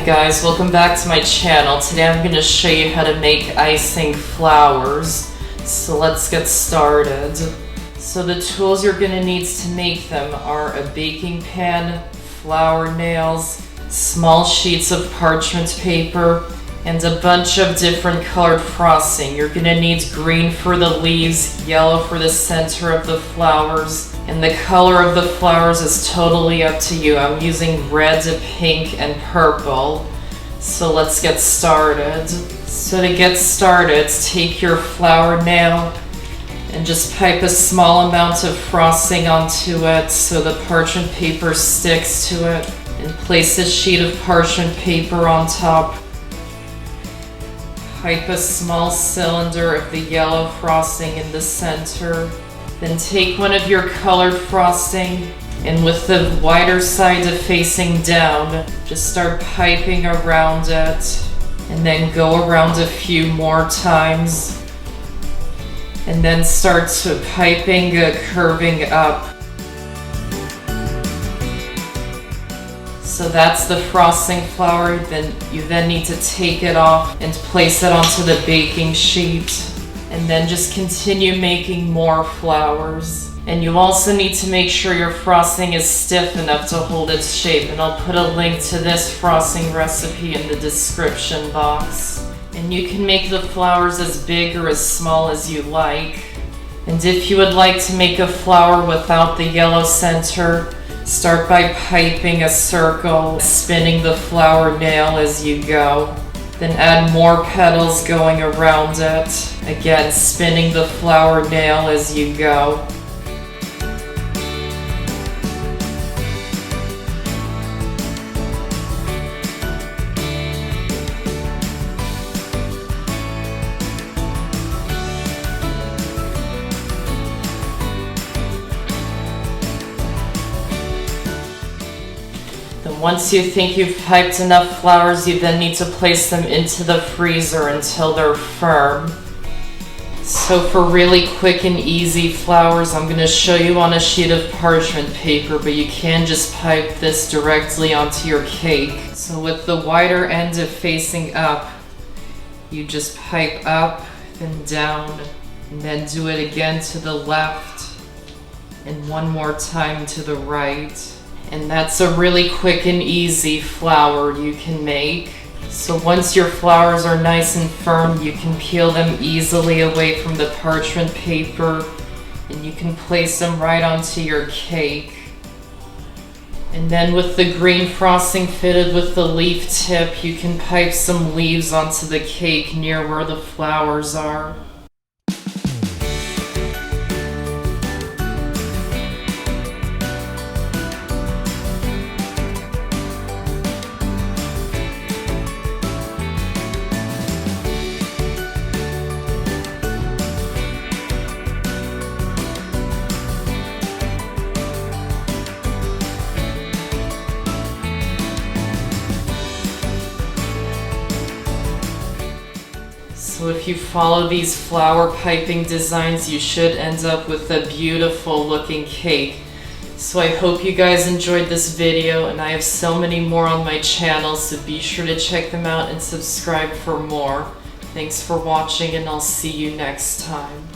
Hi guys, welcome back to my channel. Today I'm going to show you how to make icing flowers. So let's get started. So the tools you're going to need to make them are a baking pan, flour nails, small sheets of parchment paper, and a bunch of different colored frosting. You're going to need green for the leaves, yellow for the center of the flowers, and the color of the flowers is totally up to you. I'm using red, pink, and purple. So let's get started. So to get started, take your flour nail and just pipe a small amount of frosting onto it so the parchment paper sticks to it, and place a sheet of parchment paper on top. Pipe a small cylinder of the yellow frosting in the center. Then take one of your colored frosting and with the wider side facing down, just start piping around it, and then go around a few more times. And then start piping, curving up. So that's the frosting flour. Then you need to take it off and place it onto the baking sheet. And then just continue making more flowers. And you also need to make sure your frosting is stiff enough to hold its shape. And I'll put a link to this frosting recipe in the description box. And you can make the flowers as big or as small as you like. And if you would like to make a flower without the yellow center, start by piping a circle, spinning the flour nail as you go. Then add more petals going around it. Again, spinning the flour nail as you go. Then once you think you've piped enough flowers, you then need to place them into the freezer until they're firm. So for really quick and easy flowers, I'm going to show you on a sheet of parchment paper, but you can just pipe this directly onto your cake. So with the wider end facing up, you just pipe up, then down, and then do it again to the left, and one more time to the right. And that's a really quick and easy flower you can make. So once your flowers are nice and firm, you can peel them easily away from the parchment paper, and you can place them right onto your cake. And then with the green frosting fitted with the leaf tip, you can pipe some leaves onto the cake near where the flowers are. So if you follow these flower piping designs, you should end up with a beautiful looking cake. So I hope you guys enjoyed this video, and I have so many more on my channel, so be sure to check them out and subscribe for more. Thanks for watching, and I'll see you next time.